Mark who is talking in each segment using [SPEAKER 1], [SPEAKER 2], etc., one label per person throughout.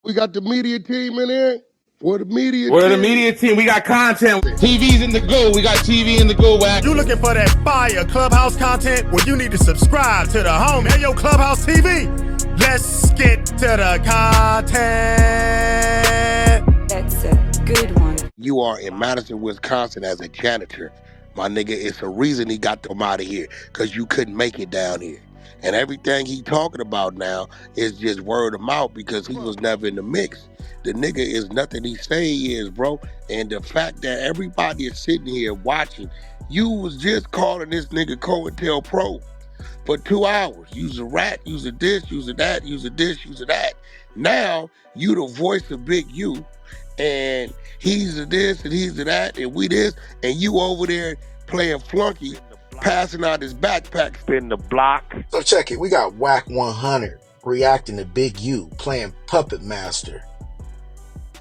[SPEAKER 1] We got the media team in here. We're the media
[SPEAKER 2] We're the
[SPEAKER 1] team.
[SPEAKER 2] media team. We got content. TV's in the go. We got TV in the go, Wack.
[SPEAKER 3] You looking for that fire Clubhouse content? Well, you need to subscribe to the homie. Hey, yo, Clubhouse TV. Let's get to the content.
[SPEAKER 4] That's a good one.
[SPEAKER 1] You are in Madison, Wisconsin as a janitor. My nigga, it's a reason he got them out of here, because you couldn't make it down here. And everything he talking about now is just word of mouth because he was never in the mix. The nigga is nothing he say he is, bro. And the fact that everybody is sitting here watching, you was just calling this nigga COINTELPRO for 2 hours. Use a rat, use a this, use a that, use a this, use a that. Now, you the voice of Big U, and he's a this, and he's a that, and we this, and you over there playing flunky, passing out his backpack, spinning the block.
[SPEAKER 5] So check it. We got Wack 100 reacting to Big U playing Puppet Master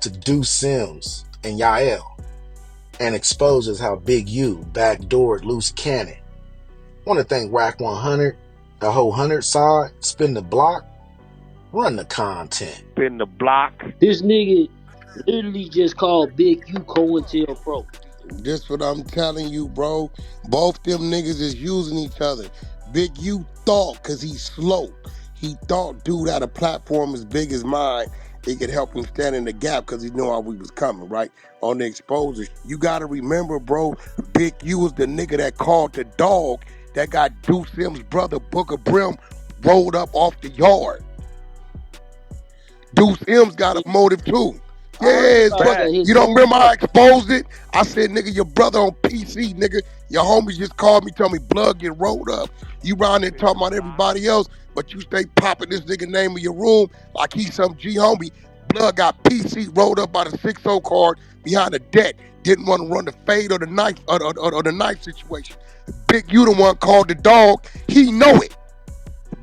[SPEAKER 5] to Duce Sims and Yael, and exposes how Big U backdoored Luce Cannon. Want to thank Wack 100, the whole 100 side, spin the block, run the content.
[SPEAKER 1] Spin the block.
[SPEAKER 6] This nigga literally just called Big U COINTELPRO.
[SPEAKER 1] This what I'm telling you, bro. Both them niggas is using each other. Big U thought, because he's slow, he thought dude had a platform as big as mine, it could help him stand in the gap because he knew how we was coming, right? On the exposure. You got to remember, bro, Big U was the nigga that called the dog that got Duce Sims' brother, Booker Brim, rolled up off the yard. Duce Sims got a motive too. Yes, but you don't remember I exposed it? I said, nigga, your brother on PC, nigga. Your homies just called me, told me blood get rolled up. You round there talking about everybody else, but you stay popping this nigga name in your room like he's some G homie. Blood got PC rolled up by the 6-0 card behind the deck. Didn't want to run the fade or the knife or the knife situation. Big U the one called the dog. He know it.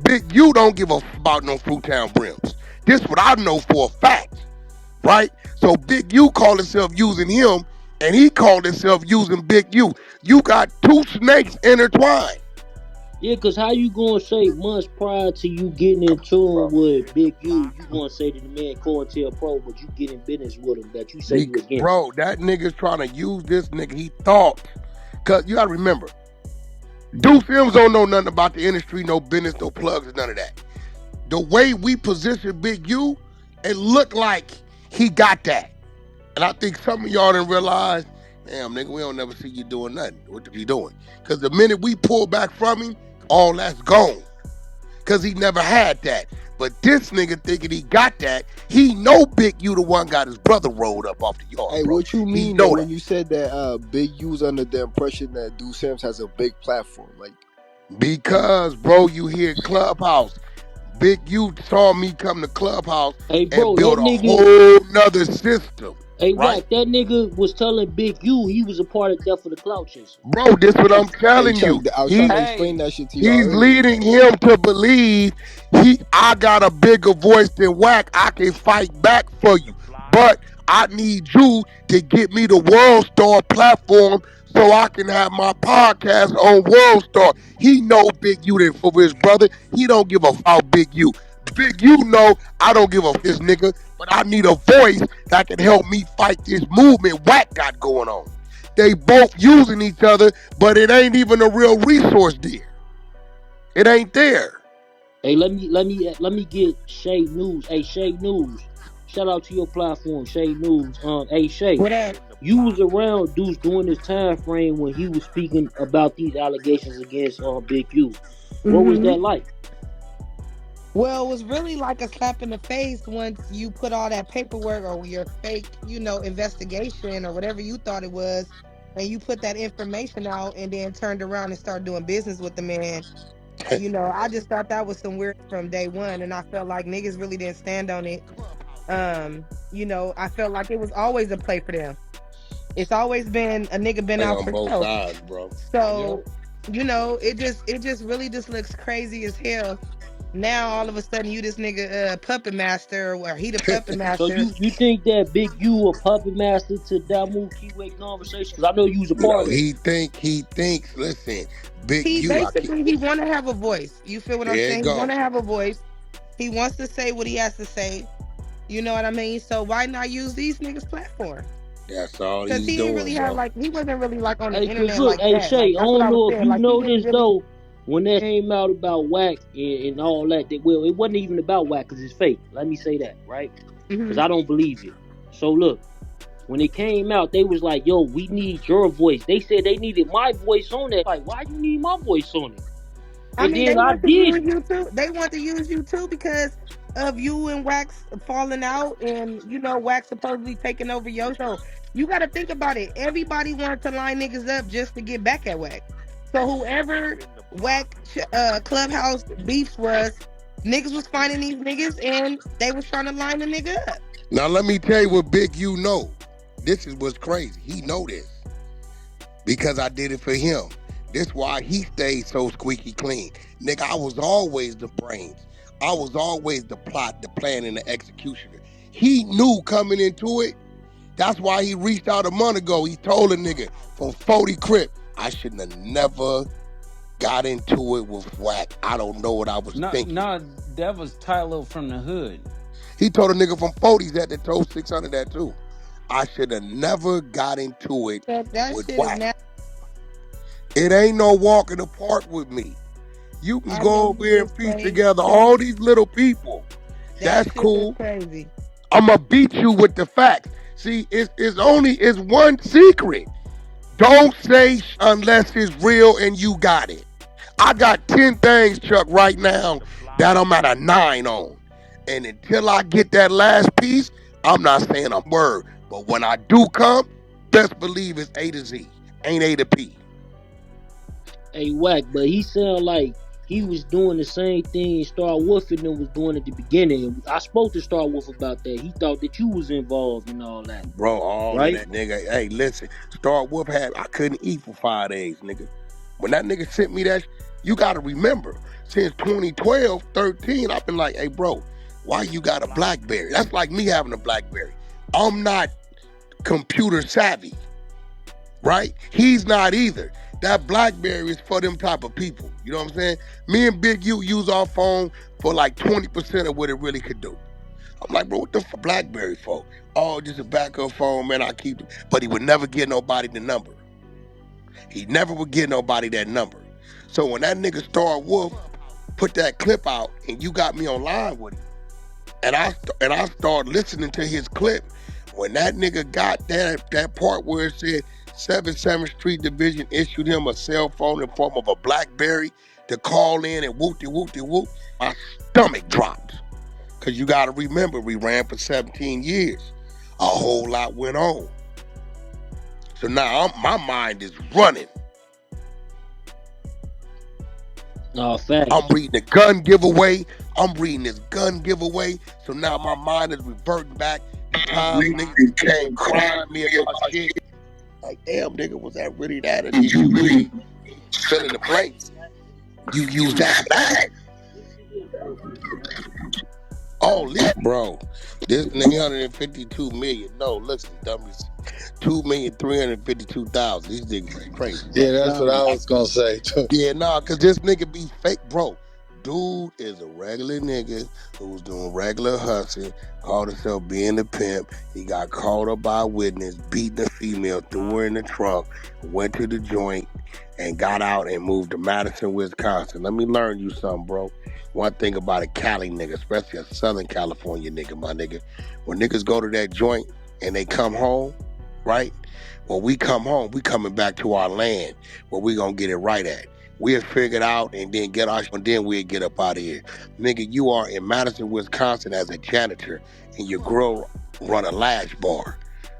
[SPEAKER 1] Big U don't give a f about no Fruitown Brims. This what I know for a fact. Right? So Big U called himself using him, and he called himself using Big U. You got two snakes intertwined.
[SPEAKER 6] Yeah, because how you going to say months prior to you getting in tune with Big U, you going to say to the man COINTELPRO, but you get in business with him that you say you against.
[SPEAKER 1] Bro, that nigga's trying to use this nigga. He thought. Because you got to remember, Duce Sims don't know nothing about the industry, no business, no plugs, none of that. The way we position Big U, it looked like he got that. And I think some of y'all didn't realize, damn, nigga, we don't never see you doing nothing. What you doing? Because the minute we pull back from him, all that's gone. Because he never had that. But this nigga thinking he got that, he know Big U the one got his brother rolled up off the yard.
[SPEAKER 7] Hey,
[SPEAKER 1] bro.
[SPEAKER 7] what you mean though when you said that Big U's under the impression that Duce Sims has a big platform? Like,
[SPEAKER 1] because, bro, you hear Clubhouse. Big U saw me come to Clubhouse and build a whole nother system.
[SPEAKER 6] Hey, right? That nigga was telling Big U he was a part of Death for the Clout Chasers.
[SPEAKER 1] Bro, this what I'm telling you.
[SPEAKER 7] I was trying to explain that shit to you.
[SPEAKER 1] He's leading him to believe I got a bigger voice than Wack. I can fight back for you. But I need you to get me the World Star platform so I can have my podcast on World Star. He know Big U didn't for his brother. He don't give a f about Big U. Big U know I don't give a f this nigga, but I need a voice that can help me fight this movement Wack got going on. They both using each other, but it ain't even a real resource there. It ain't there.
[SPEAKER 6] Hey, let me get Shade News. Hey, Shade News. Shout out to your platform, Shade News. Hey, Shay.
[SPEAKER 8] What up?
[SPEAKER 6] You was around Duce during this time frame when he was speaking about these allegations against Big U. What was that like?
[SPEAKER 8] Well, it was really like a slap in the face once you put all that paperwork or your fake, investigation or whatever you thought it was, and you put that information out and then turned around and started doing business with the man. I just thought that was some weird from day one, and I felt like niggas really didn't stand on it. I felt like it was always a play for them. It's always been a nigga been out for
[SPEAKER 1] both sides, bro.
[SPEAKER 8] So, it just really just looks crazy as hell. Now all of a sudden you this nigga puppet master, or he the puppet master.
[SPEAKER 6] So you think that Big U a puppet master to Damu Keyway conversation? Because I know you was a part of it.
[SPEAKER 1] He thinks. Listen, Big U.
[SPEAKER 8] He want to have a voice. You feel what I'm saying? He want to have a voice. He wants to say what he has to say. You know what I mean? So why not use these niggas' platform?
[SPEAKER 1] That's all
[SPEAKER 8] Because
[SPEAKER 1] he's
[SPEAKER 8] he didn't really
[SPEAKER 1] doing,
[SPEAKER 8] have
[SPEAKER 1] bro.
[SPEAKER 8] like he wasn't really like on the
[SPEAKER 6] Hey, cause
[SPEAKER 8] internet
[SPEAKER 6] look,
[SPEAKER 8] like
[SPEAKER 6] hey
[SPEAKER 8] that.
[SPEAKER 6] Shay,
[SPEAKER 8] Like
[SPEAKER 6] I
[SPEAKER 8] that's what
[SPEAKER 6] don't
[SPEAKER 8] I was
[SPEAKER 6] know if
[SPEAKER 8] saying.
[SPEAKER 6] you
[SPEAKER 8] Like he
[SPEAKER 6] know
[SPEAKER 8] didn't
[SPEAKER 6] this
[SPEAKER 8] really.
[SPEAKER 6] though. When that came out about Wack and all that, well, it wasn't even about Wack because it's fake. Let me say that, right? Because
[SPEAKER 8] Mm-hmm.
[SPEAKER 6] I don't believe it. So look, when it came out, they was like, "Yo, we need your voice." They said they needed my voice on it. Like, why you need my voice on it?
[SPEAKER 8] I
[SPEAKER 6] And
[SPEAKER 8] mean,
[SPEAKER 6] then
[SPEAKER 8] they
[SPEAKER 6] I
[SPEAKER 8] want to
[SPEAKER 6] did
[SPEAKER 8] use
[SPEAKER 6] it.
[SPEAKER 8] you too. They want to use you too because of you and Wax falling out, and you know Wax supposedly taking over your show. You got to think about it. Everybody wanted to line niggas up just to get back at Wax. So whoever Wax Clubhouse beefs was, niggas was finding these niggas and they was trying to line the nigga up.
[SPEAKER 1] Now let me tell you what Big U know. This is what's crazy. He know this because I did it for him. This why he stayed so squeaky clean. Nigga, I was always the brains. I was always the plot, the plan, and the executioner. He knew coming into it. That's why he reached out a month ago. He told a nigga from 40 Crip, I shouldn't have never got into it with Wack. I don't know what I was thinking.
[SPEAKER 9] No, that was Tylo from the hood.
[SPEAKER 1] He told a nigga from 40s that told 600 that too. I should have never got into it
[SPEAKER 8] That
[SPEAKER 1] with
[SPEAKER 8] shit is
[SPEAKER 1] Wack.
[SPEAKER 8] not.
[SPEAKER 1] It ain't no walk in the park with me. You can
[SPEAKER 8] I
[SPEAKER 1] go
[SPEAKER 8] know
[SPEAKER 1] over
[SPEAKER 8] you
[SPEAKER 1] here
[SPEAKER 8] was
[SPEAKER 1] and piece
[SPEAKER 8] crazy.
[SPEAKER 1] together all these little people.
[SPEAKER 8] That
[SPEAKER 1] That's
[SPEAKER 8] shit is
[SPEAKER 1] cool.
[SPEAKER 8] crazy.
[SPEAKER 1] I'ma beat you with the facts. See, it's one secret. Don't say unless it's real and you got it. I got 10 things, Chuck, right now that I'm at a 9 on. And until I get that last piece, I'm not saying a word. But when I do come, best believe it's A to Z. Ain't A to P.
[SPEAKER 6] Hey, Wack, but he sound like he was doing the same thing Star Wolf and them was doing at the beginning. I spoke to Star Wolf about that. He thought that you was involved and all that.
[SPEAKER 1] Bro, all
[SPEAKER 6] Right?
[SPEAKER 1] of that, nigga. Hey, listen, Star Wolf I couldn't eat for 5 days, nigga. When that nigga sent me that, you gotta remember, since 2012, 13, I've been like, hey, bro, why you got a BlackBerry? That's like me having a BlackBerry. I'm not computer savvy, right? He's not either. That BlackBerry is for them type of people. You know what I'm saying? Me and Big U use our phone for like 20% of what it really could do. I'm like, bro, what the BlackBerry for? Oh, just a backup phone, man. I keep it. But he would never give nobody the number. He never would give nobody that number. So when that nigga Star Wolf put that clip out and you got me online with him, and I started listening to his clip, when that nigga got that part where it said 77th Street Division issued him a cell phone in form of a BlackBerry to call in and whoop-de-whoop-de-whoop, my stomach dropped. Because you got to remember, we ran for 17 years. A whole lot went on. So now my mind is running.
[SPEAKER 6] No, facts.
[SPEAKER 1] I'm reading the gun giveaway. I'm reading this gun giveaway. So now my mind is reverting back to times niggas came crying me about shit. Like, damn, nigga, was that really that? And you really fill in the blanks. You use that. Oh, bro, this nigga 152 million. No, listen, dummies. 2,352,000. These niggas is crazy.
[SPEAKER 7] Yeah, that's what I was gonna say too.
[SPEAKER 1] Yeah, nah, cause this nigga be fake, bro. Dude is a regular nigga who's doing regular hustling, called himself being a pimp. He got called up by a witness, beating a female, threw her in the trunk, went to the joint, and got out and moved to Madison, Wisconsin. Let me learn you something, bro. One thing about a Cali nigga, especially a Southern California nigga, my nigga, when niggas go to that joint and they come home, right? When we come home, we coming back to our land where we gonna get it right at. We'll figure it out and then get our, and then we'll get up out of here. Nigga, you are in Madison, Wisconsin as a janitor and your girl run a lash bar.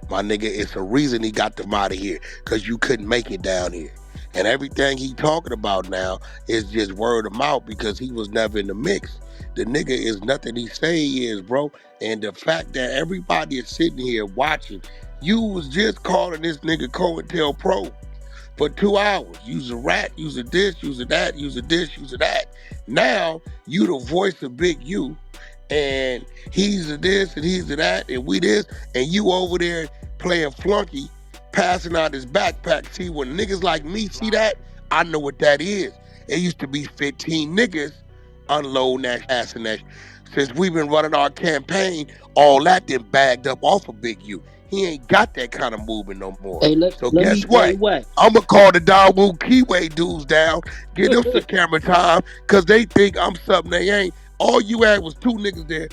[SPEAKER 1] My nigga, it's a reason he got them out of here, because you couldn't make it down here. And everything he talking about now is just word of mouth because he was never in the mix. The nigga is nothing he say he is, bro. And the fact that everybody is sitting here watching, you was just calling this nigga COINTELPRO for 2 hours. Use a rat, use a this, use a that, use a this, use a that. Now, you the voice of Big U, and he's a this, and he's a that, and we this, and you over there playing flunky, passing out his backpack. See, when niggas like me see that, I know what that is. It used to be 15 niggas unloading that, passing that. since we've been running our campaign, all that then bagged up off of Big U. He ain't got that kind of movement no more.
[SPEAKER 6] Hey,
[SPEAKER 1] So
[SPEAKER 6] let
[SPEAKER 1] guess
[SPEAKER 6] me. Hey,
[SPEAKER 1] what?
[SPEAKER 6] Wack.
[SPEAKER 1] I'm going to call the Dawood Keyway dudes down, get them some camera time, because they think I'm something they ain't. All you had was two niggas there,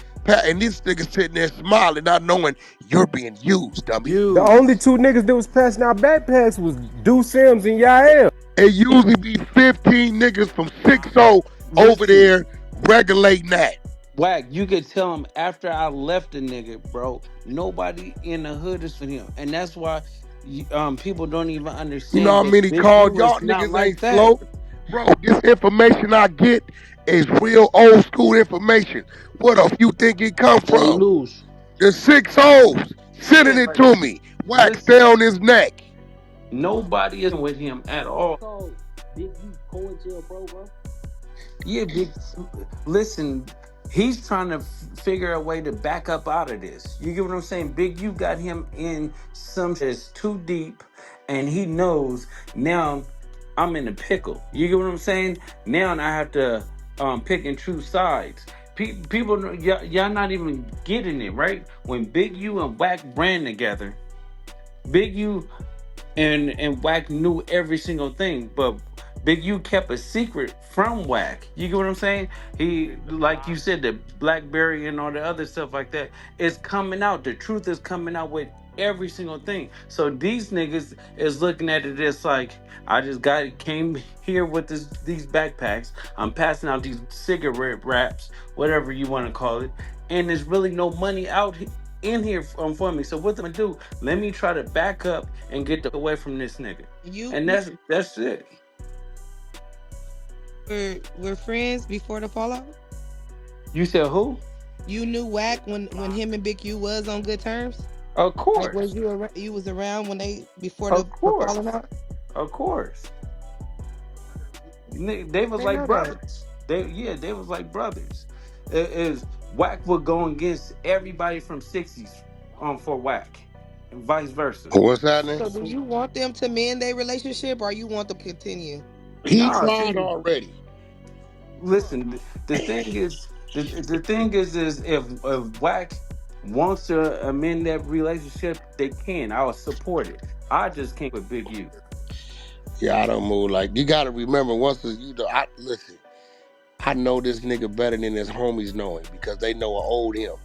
[SPEAKER 1] and this nigga sitting there smiling, not knowing you're being used, dummy.
[SPEAKER 10] The only two niggas that was passing out backpacks was Duce and Yael.
[SPEAKER 1] It usually be 15 niggas from 6-0 over there regulating that. You know how many calls? Y'all niggas ain't slow. Bro, this information I get is real old school information. What the you think it come
[SPEAKER 6] Hey,
[SPEAKER 1] from?
[SPEAKER 6] Luce.
[SPEAKER 1] The 6-0s sending it to me. Wax stay on his neck.
[SPEAKER 6] Called Big U Cointel Pro, bro.
[SPEAKER 8] You were friends before the fallout? You knew Wack when him and Big U was on good terms? Like was you was around when they before the falling out? I didn't know that.
[SPEAKER 1] What's happening?
[SPEAKER 8] So do you want them to mend their relationship or you want them to continue?
[SPEAKER 1] He tried already. Yeah, I don't move like you. Gotta remember listen. I know this nigga better than his homies know him because they know I owed him.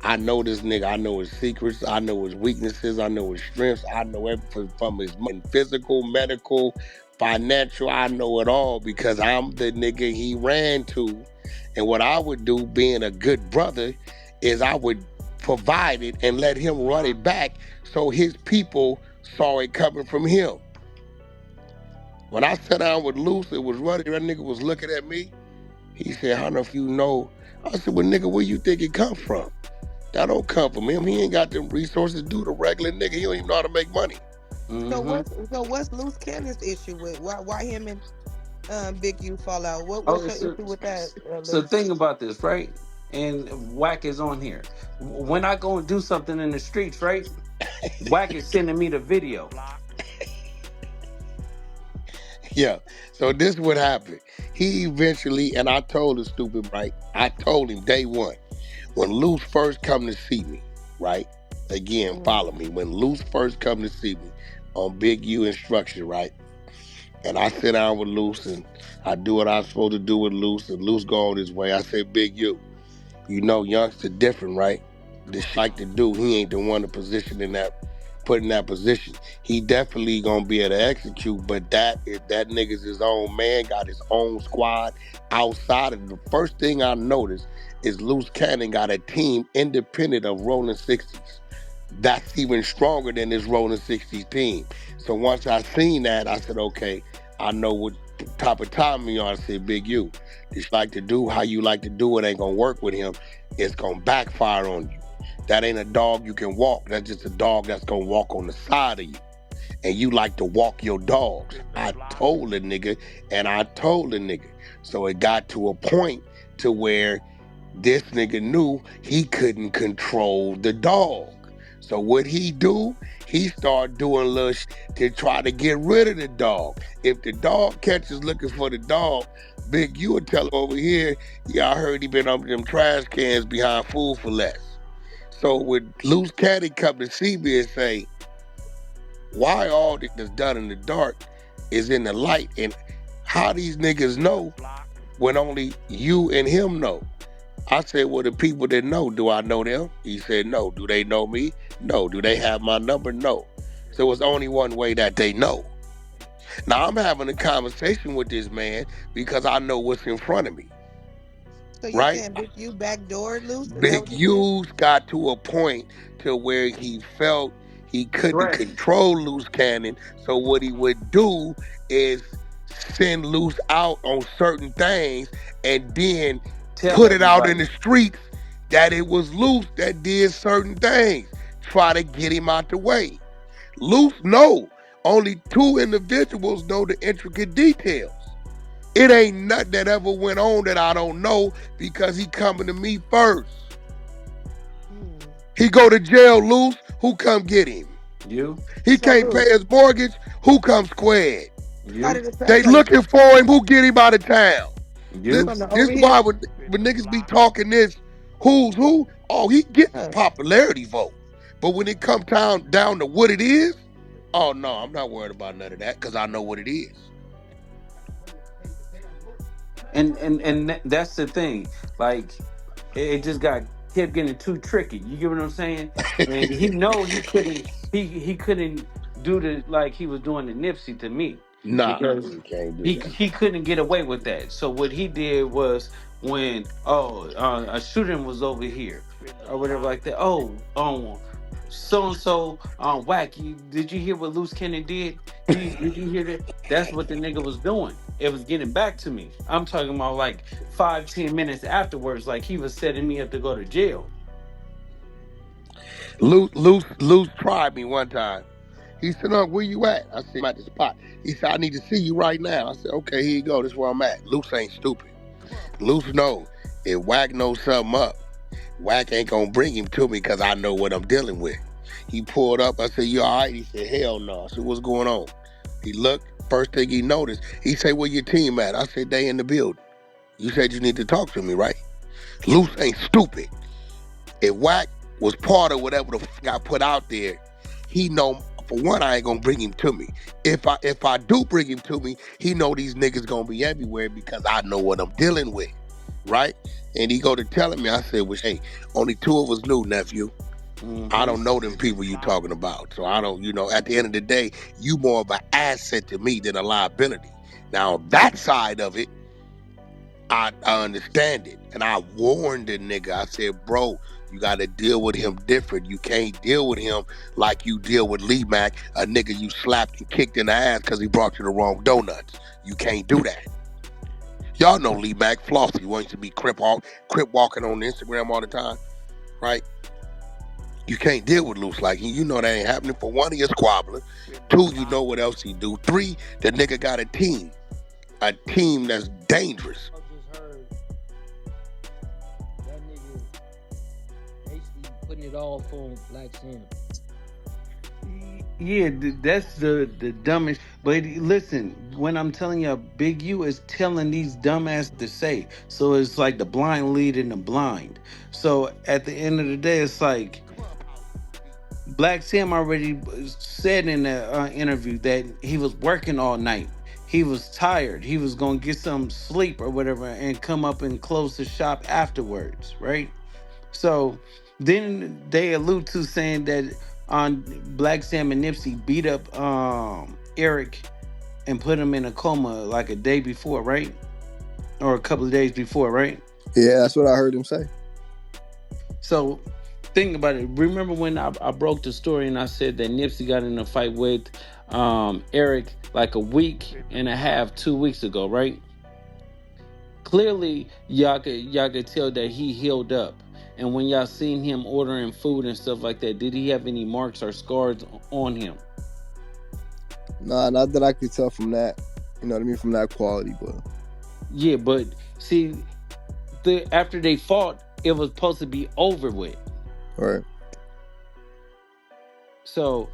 [SPEAKER 1] I know this nigga. I know his secrets. I know his weaknesses. I know his strengths. I know everything from his physical, medical, financial. I know it all because I'm the nigga he ran to. And what I would do, being a good brother, is I would provide it and let him run it back so his people saw it coming from him. When I sat down with Luce, it was running. That nigga was looking at me. He said, I don't know if you know. I said, well, nigga, where you think it come from? That don't come from him. He ain't got them resources to do the regular nigga. He don't even know how to make money.
[SPEAKER 8] So what's Luce Cannon's issue with why him and Big U fall out? What's your issue with that, Luce?
[SPEAKER 1] Yeah. So this would happen. He eventually, and I told the stupid, right? I told him day one, when Luce first come to see me, right? Again, follow me. When Luce first come to see me on Big U instruction, right? And I sit down with Luce and I do what I'm supposed to do with Luce, and Luce go on his way. I say, Big U, you know youngster different, right? This like to do, he ain't the one to position in that, put in that position. He definitely gonna be able to execute, but that nigga's his own man, got his own squad outside of the first thing I noticed is Luce Cannon got a team independent of Rolling 60s. That's even stronger than this Rolling 60s team. So once I seen that, I said, okay, I know what type of time you on. I said, Big U, just like to do how you like to do it ain't gonna work with him. It's gonna backfire on you. That ain't a dog you can walk. That's just a dog that's gonna walk on the side of you. And you like to walk your dogs. I told the nigga, and I told the nigga. So it got to a point to where this nigga knew he couldn't control the dog. So what he do? He started doing little shit to try to get rid of the dog. If the dog catches looking for the dog, Big U would tell him over here, yeah, I heard he been up them trash cans behind Food for Less. So when Luce Cannon come to see me and say, why all this that's done in the dark is in the light, and how these niggas know when only you and him know? I said, well, the people that know, do I know them? He said, no. Do they know me? No. Do they have my number? No. So it's only one way that they know. Now I'm having a conversation with this man because I know what's in front of me,
[SPEAKER 8] So you
[SPEAKER 1] right?
[SPEAKER 8] saying Big U backdoored Luce? Is that
[SPEAKER 1] Big
[SPEAKER 8] what you saying?
[SPEAKER 1] U's got to a point to where he felt he couldn't control Luce Cannon. So what he would do is send Luce out on certain things and then
[SPEAKER 9] Tell
[SPEAKER 1] put it out in
[SPEAKER 9] everybody.
[SPEAKER 1] the streets that it was Luce that did certain things. Try to get him out the way. Luce know. Only 2 individuals know the intricate details. It ain't nothing that ever went on that I don't know because he coming to me first. He go to jail, Luce. Who come get him?
[SPEAKER 9] You.
[SPEAKER 1] He
[SPEAKER 8] So
[SPEAKER 1] can't
[SPEAKER 8] Luce,
[SPEAKER 1] pay his mortgage. Who come squared?
[SPEAKER 8] how
[SPEAKER 9] You.
[SPEAKER 8] did it
[SPEAKER 1] They
[SPEAKER 8] separate
[SPEAKER 1] looking for him. Who get him out of town? This,
[SPEAKER 9] You.
[SPEAKER 8] from the
[SPEAKER 1] this
[SPEAKER 8] over here?
[SPEAKER 1] why when niggas be talking this, who's who? Oh, he getting the popularity vote. But when it come down to what it is, oh no, I'm not worried about none of that because I know what it is.
[SPEAKER 9] And that's the thing. Like it just kept getting too tricky. You get what I'm saying? And he know he couldn't do the like he was doing the Nipsey to me
[SPEAKER 1] Nah,
[SPEAKER 9] because
[SPEAKER 1] you can't do that.
[SPEAKER 9] he couldn't get away with that. So what he did was when a shooting was over here or whatever like that. So and so Wack. Did you hear what Luce Cannon did? Did you hear that? That's what the nigga was doing. It was getting back to me. I'm talking about like 5-10 minutes afterwards, like he was setting me up to go to jail.
[SPEAKER 1] Luce tried me one time. He said, where you at? I said, I'm at the spot. He said, I need to see you right now. I said, okay, here you go. This is where I'm at. Luce ain't stupid. Luce know if Wack knows something up, Wack ain't gonna bring him to me because I know what I'm dealing with. He pulled up. I said, you all right? He said, hell no. I said, what's going on? He looked. First thing he noticed, he said, where your team at? I said, they in the building. You said you need to talk to me, right? Luce ain't stupid. If Wack was part of whatever the got put out there, he know, for one, I ain't gonna bring him to me. If I do bring him to me, he know these niggas gonna be everywhere because I know what I'm dealing with, right? And he go to telling me, I said, well, hey, only 2 of us knew, nephew. I don't know them people you talking about. So I don't, at the end of the day, you more of an asset to me than a liability. Now, that side of it, I understand it. And I warned the nigga. I said, bro, you got to deal with him different. You can't deal with him like you deal with Lee Mack, a nigga you slapped and kicked in the ass because he brought you the wrong donuts. You can't do that. Y'all know Lee Mack, Flossy, wants to be crip walking on Instagram all the time, right? You can't deal with Luce like you know that ain't happening. For 1, he a squabbler. 2, you know what else he do. 3, the nigga got a team that's dangerous.
[SPEAKER 6] I just heard that nigga basically putting it all on Black Sam.
[SPEAKER 9] Yeah, that's the dumbest. But listen, when I'm telling you, Big U is telling these dumbasses to say. So it's like the blind leading the blind. So at the end of the day, it's like Black Sam already said in the interview that he was working all night. He was tired. He was gonna get some sleep or whatever, and come up and close the shop afterwards, right? So then they allude to saying that on Black Sam and Nipsey beat up Eric and put him in a coma like a day before, right? Or a couple of days before, right?
[SPEAKER 7] Yeah, that's what I heard him say.
[SPEAKER 9] So think about it. Remember when I broke the story and I said that Nipsey got in a fight with Eric like a week and a half, 2 weeks ago, right? Clearly, y'all could tell that he healed up. And when y'all seen him ordering food and stuff like that, did he have any marks or scars on him?
[SPEAKER 7] Nah, not that I could tell from that. You know what I mean? From that quality, but
[SPEAKER 9] Yeah, but see, after they fought, it was supposed to be over with.
[SPEAKER 7] right.
[SPEAKER 9] So,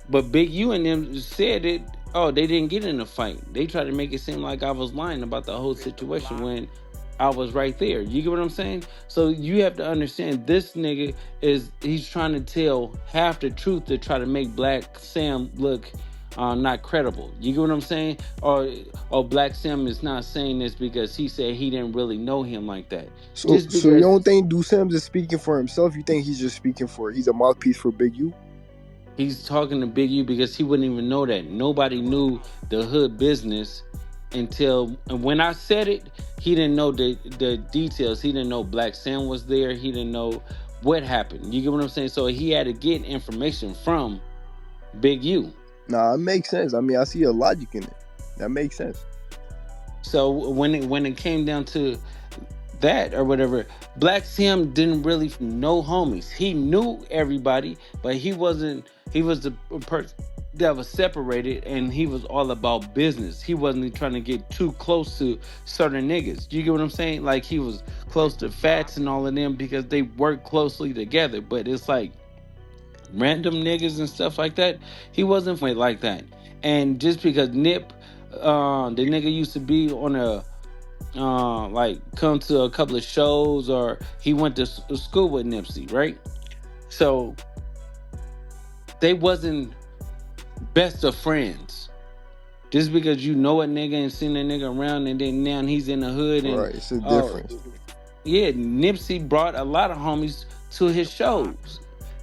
[SPEAKER 9] but Big U and them said it oh, they didn't get in a fight. They tried to make it seem like I was lying about the whole situation when I was right there. You get what I'm saying? So you have to understand this nigga he's trying to tell half the truth to try to make Black Sam look not credible. You get what I'm saying? Or Black Sam is not saying this because he said he didn't really know him like that.
[SPEAKER 7] So
[SPEAKER 9] Just
[SPEAKER 7] you
[SPEAKER 9] because
[SPEAKER 7] don't think Duce is speaking for himself? You think he's just speaking he's a mouthpiece for Big U?
[SPEAKER 9] he's talking to Big U because he wouldn't even know that. Nobody knew the hood business until and when I said it, he didn't know the details. He didn't know Black Sam was there. He didn't know what happened. You get what I'm saying? So he had to get information from Big U.
[SPEAKER 7] Nah, it makes sense. I mean, I see a logic in it. That makes sense.
[SPEAKER 9] So when it came down to that or whatever, Black Sam didn't really know homies. He knew everybody, but he was the person that was separated, and he was all about business. He wasn't trying to get too close to certain niggas. You get what I'm saying? Like he was close to Fats and all of them because they worked closely together. But it's like random niggas and stuff like that. He wasn't like that. And just because Nip, the nigga used to be on a like come to a couple of shows or he went to school with Nipsey, right? So they wasn't best of friends. Just because you know a nigga and seen a nigga around and then now he's in the hood and
[SPEAKER 7] right, it's a difference.
[SPEAKER 9] Yeah, Nipsey brought a lot of homies to his shows.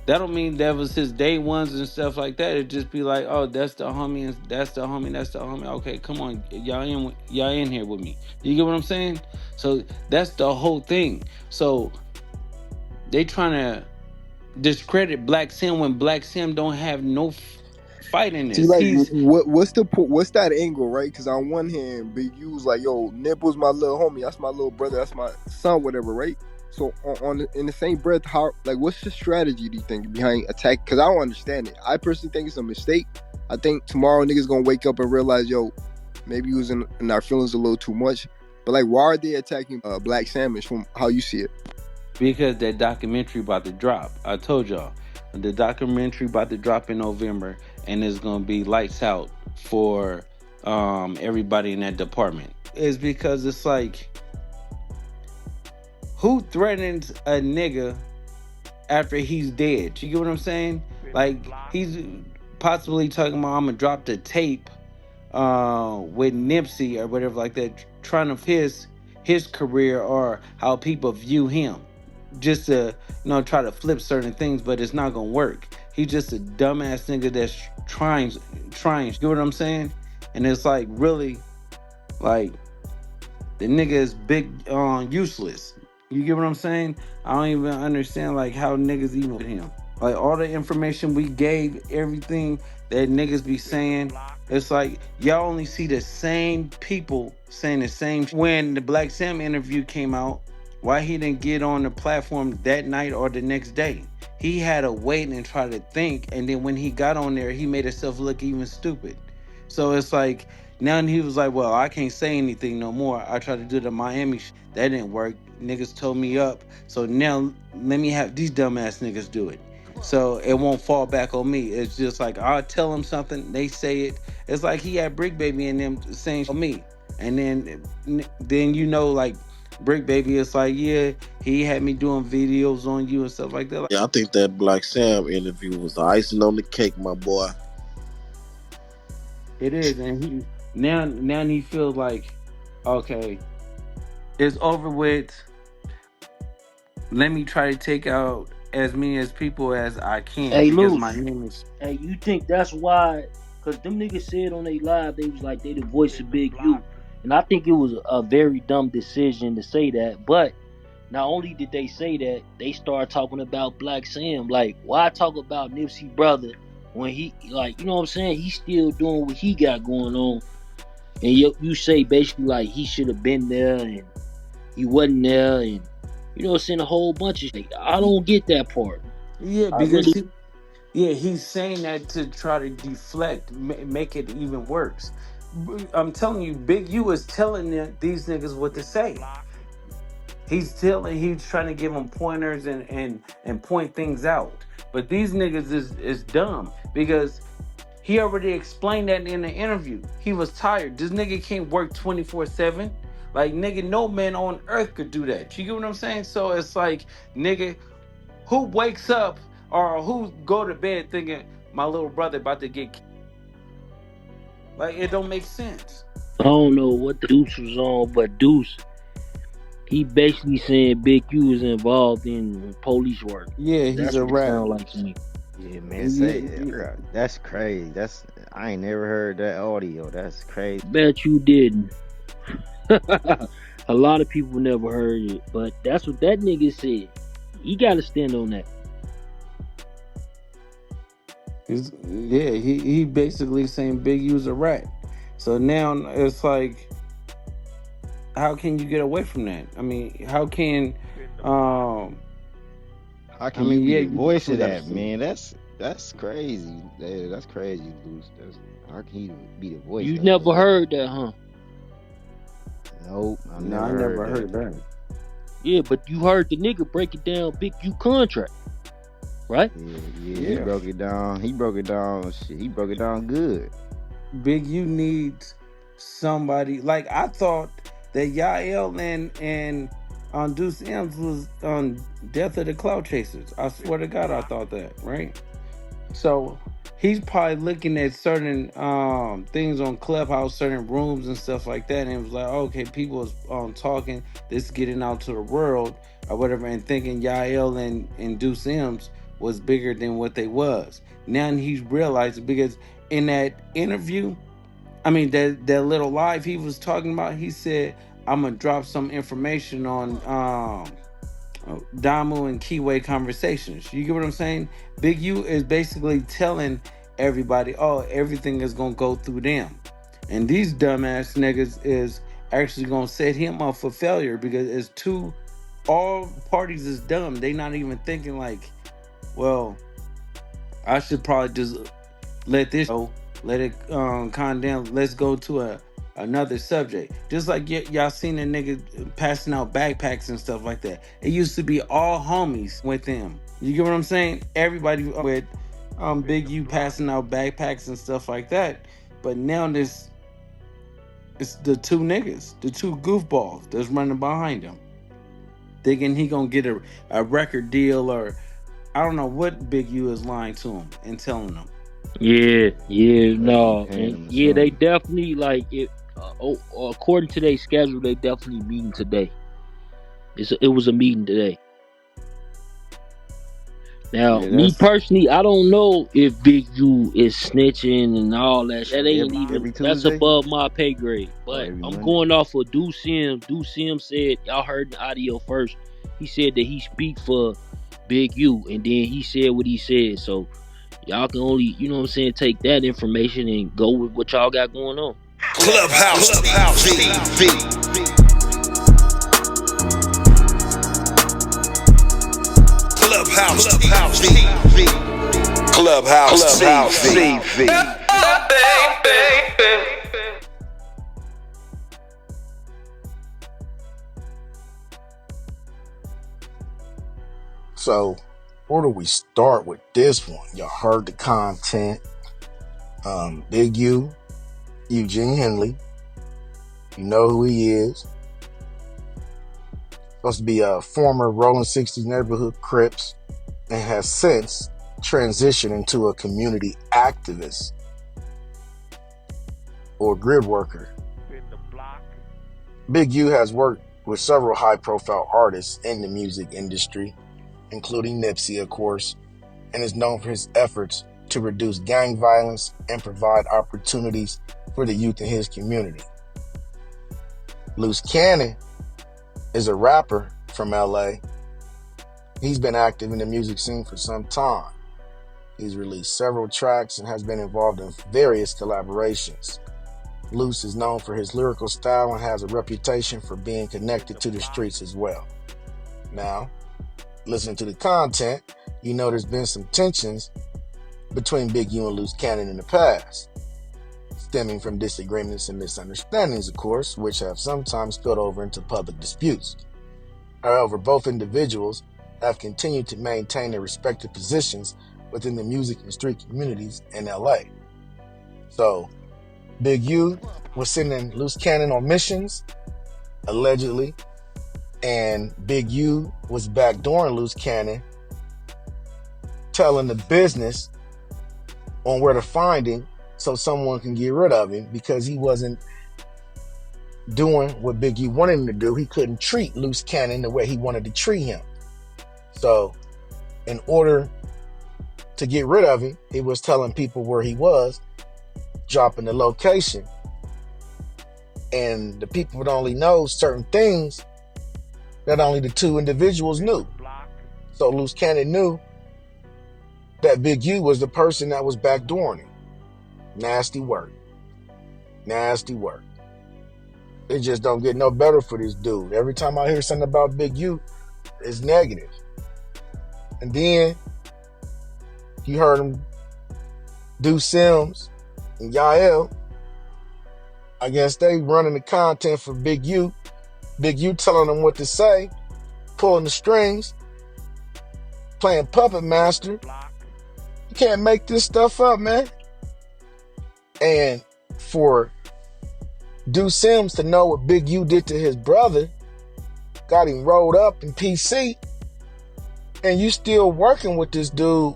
[SPEAKER 9] That don't mean that was his day ones and stuff like that. It'd just be like, oh, that's the homie, and that's the homie, that's the homie. Okay, come on, y'all in here with me. You get what I'm saying? So that's the whole thing. So they trying to discredit Black Sam when Black Sam don't have no fight in this.
[SPEAKER 7] See, like, what's that angle, right? Because on one hand, Big U's like, yo, Nip was my little homie, that's my little brother, that's my son, whatever, right? So in the same breath, how, like, what's the strategy, do you think, behind attack? Because I don't understand it. I personally think it's a mistake. I think tomorrow niggas gonna wake up and realize, yo, maybe he was in our feelings a little too much. But like, why are they attacking Black Sam from how you see it?
[SPEAKER 9] Because that documentary about to drop. I told y'all, the documentary about to drop in November, and it's gonna be lights out for everybody in that department. It's because it's like, who threatens a nigga after he's dead? You get what I'm saying? Like, he's possibly talking about, I'm gonna drop the tape with Nipsey or whatever like that, trying to his career or how people view him, just to try to flip certain things, but it's not gonna work. He's just a dumbass nigga that's trying. You get what I'm saying? And it's like, really, like, the nigga is big useless. You get what I'm saying? I don't even understand like how niggas even with him. Like all the information we gave, everything that niggas be saying, it's like y'all only see the same people saying the same. When the Black Sam interview came out, why he didn't get on the platform that night or the next day? He had to wait and try to think, and then when he got on there, he made himself look even stupid. So it's like, now he was like, well, I can't say anything no more. I tried to do the Miami that didn't work. Niggas told me up. So now let me have these dumbass niggas do it. So it won't fall back on me. It's just like, I'll tell them something, they say it. It's like he had Brick Baby and them saying to me. And then like Brick Baby is like, yeah, he had me doing videos on you and stuff like that.
[SPEAKER 11] Yeah, I think that Black Sam interview was the icing on the cake, my boy.
[SPEAKER 9] It is, and he now he feels like, okay, it's over with. Let me try to take out as many as people as I can.
[SPEAKER 6] Hey,
[SPEAKER 9] because
[SPEAKER 6] Luce,
[SPEAKER 9] my name is.
[SPEAKER 6] Hey, you think that's why? Because them niggas said on their live, they was like, they the voice of Big U. And I think it was a very dumb decision to say that. But not only did they say that, they started talking about Black Sam. Like, why talk about Nipsey brother when he, like, you know what I'm saying? He's still doing what he got going on. And you say basically like he should have been there and he wasn't there, and you know, saying a whole bunch of shit. I don't get that part.
[SPEAKER 9] Yeah, because he's saying that to try to deflect, make it even worse. I'm telling you, Big U is telling these niggas what to say. He's trying to give them pointers and point things out. But these niggas is dumb because He already explained that in the interview. He was tired. This nigga can't work 24/7. Like, nigga, no man on earth could do that. You get what I'm saying? So it's like, nigga, who wakes up or who go to bed thinking my little brother about to get killed? Like, it don't make sense.
[SPEAKER 6] I don't know what the Duce was on, but Duce, he basically saying Big U is involved in police work.
[SPEAKER 9] Yeah, he's
[SPEAKER 6] That's
[SPEAKER 9] a
[SPEAKER 6] what it
[SPEAKER 9] rat.
[SPEAKER 6] sounds like to me.
[SPEAKER 12] Yeah, man, say
[SPEAKER 9] Yeah.
[SPEAKER 12] that's crazy. I ain't never heard that audio. That's crazy.
[SPEAKER 6] Bet you didn't. A lot of people never heard it, but that's what that nigga said. He got to stand on that.
[SPEAKER 9] He basically saying Big U's a rat. So now it's like, how can you get away from that? I mean, how can
[SPEAKER 12] How can you be the voice of that,
[SPEAKER 9] man?
[SPEAKER 12] man? That's crazy. Yeah, that's crazy, Luce. How can you be the voice
[SPEAKER 6] You
[SPEAKER 12] of
[SPEAKER 6] never
[SPEAKER 12] that?
[SPEAKER 6] heard that, huh?
[SPEAKER 12] Nope, I
[SPEAKER 9] I
[SPEAKER 12] never
[SPEAKER 9] never
[SPEAKER 12] heard
[SPEAKER 9] heard
[SPEAKER 12] that.
[SPEAKER 9] that.
[SPEAKER 6] Yeah, but you heard the nigga break it down Big U contract, right?
[SPEAKER 12] Yeah, he broke it down. He broke it down. Shit, he broke it down good.
[SPEAKER 9] Big U needs somebody. Like, I thought that Yael and Duce M's was on Death of the Cloud Chasers. I swear to God, I thought that, right? So he's probably looking at certain things on Clubhouse, certain rooms and stuff like that, and it was like, okay, people is talking, this getting out to the world or whatever, and thinking Yael and Duce M's was bigger than what they was. Now he's realizing, because in that interview, I mean that little live he was talking about, he said, I'm gonna drop some information on Damu and Keyway conversations. You get what I'm saying? Big U is basically telling everybody, oh, everything is gonna go through them. And these dumbass niggas is actually gonna set him up for failure, because it's all parties is dumb. They not even thinking like, well, I should probably just let this go, let it calm down. Let's go to another subject. Just like y'all seen a nigga passing out backpacks and stuff like that. It used to be all homies with them. You get what I'm saying? Everybody with Big U passing out backpacks and stuff like that. But now it's the two niggas, the two goofballs that's running behind him, thinking he gonna get a record deal, or I don't know what Big U is lying to him and telling him.
[SPEAKER 6] No, and yeah, they definitely like it. According to their schedule, they definitely meeting today. It was a meeting today. Now, me personally, I don't know if Big U is snitching and all that. That ain't even, that's above my pay grade. But I'm going off of Duce Sims. Duce Sims said, y'all heard the audio first. He said that he speak for Big U, and then he said what he said. So y'all can only, you know what I'm saying, take that information and go with what y'all got going on.
[SPEAKER 13] Clubhouse TV. Clubhouse TV.
[SPEAKER 5] So, where do we start with this one? Y'all heard the content. Big U, Eugene Henley. You know who he is. Supposed to be a former Rolling 60s neighborhood Crips, and has since transitioned into a community activist or grid worker. Big U has worked with several high-profile artists in the music industry, including Nipsey, of course, and is known for his efforts to reduce gang violence and provide opportunities for the youth in his community. Luce Cannon is a rapper from LA. He's been active in the music scene for some time. He's released several tracks and has been involved in various collaborations. Luce is known for his lyrical style and has a reputation for being connected to the streets as well. Now, listening to the content, you know there's been some tensions between Big U and Luce Cannon in the past, stemming from disagreements and misunderstandings, of course, which have sometimes spilled over into public disputes. However, both individuals have continued to maintain their respective positions within the music and street communities in LA. So Big U was sending Luce Cannon on missions, allegedly, and Big U was backdooring Luce Cannon, telling the business on where to find him so someone can get rid of him because he wasn't doing what Big U wanted him to do. He couldn't treat Luce Cannon the way he wanted to treat him. So in order to get rid of him, he was telling people where he was, dropping the location. And the people would only know certain things that only the two individuals knew. So Luce Cannon knew that Big U was the person that was backdooring him. Nasty work. Nasty work. It just don't get no better for this dude. Every time I hear something about Big U, it's negative. And then you heard him Duce Sims and Yael. I guess they running the content for Big U. Big U telling them what to say, pulling the strings, playing puppet master. You can't make this stuff up, man. And for Duce Sims to know what Big U did to his brother, got him rolled up in PC, and you still working with this dude,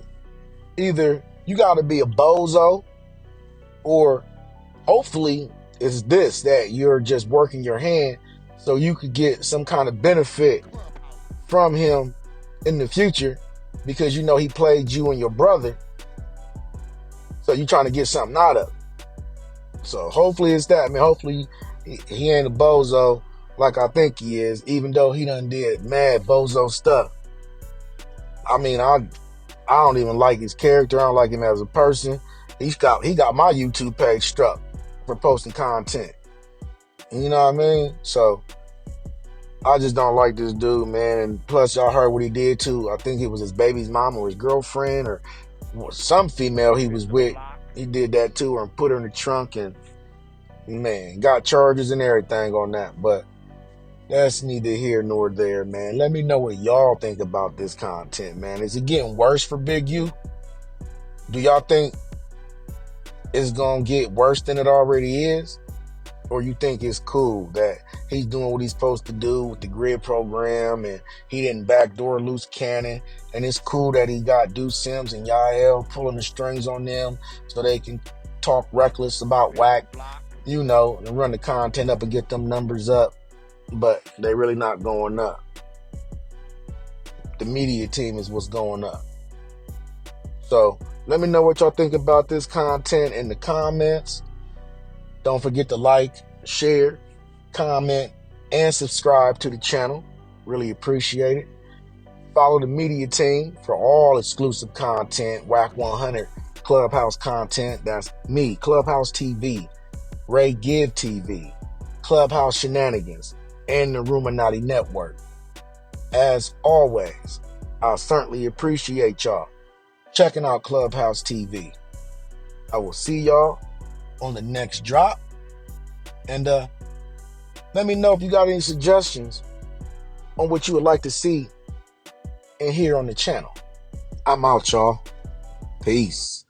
[SPEAKER 5] either you got to be a bozo, or hopefully it's this, that you're just working your hand so you could get some kind of benefit from him in the future because you know he played you and your brother. So you're trying to get something out of it. So hopefully it's that, man. Hopefully he ain't a bozo like I think he is, even though he done did mad bozo stuff. I mean, I don't even like his character. I don't like him as a person. He got my YouTube page struck for posting content. You know what I mean? So I just don't like this dude, man. And plus, y'all heard what he did to, I think it was his baby's mom or his girlfriend or some female he was with. He did that to her and put her in the trunk, and man, got charges and everything on that. But that's neither here nor there, man. Let me know what y'all think about this content, man. Is it getting worse for Big U? Do y'all think it's gonna get worse than it already is? Or you think it's cool that he's doing what he's supposed to do with the grid program and he didn't backdoor Luce Cannon, and it's cool that he got Duce Sims and Yael pulling the strings on them so they can talk reckless about Wack, you know, and run the content up and get them numbers up, but they really not going up. The media team is what's going up. So let me know what y'all think about this content in the comments. Don't forget to like, share, comment, and subscribe to the channel. Really appreciate it. Follow the media team for all exclusive content, Wack 100 Clubhouse content. That's me, Clubhouse TV, Ray Give TV, Clubhouse Shenanigans, and the Ruminati Network. As always, I certainly appreciate y'all checking out Clubhouse TV. I will see y'all on the next drop. And let me know if you got any suggestions on what you would like to see and hear on the channel. I'm out, y'all. Peace.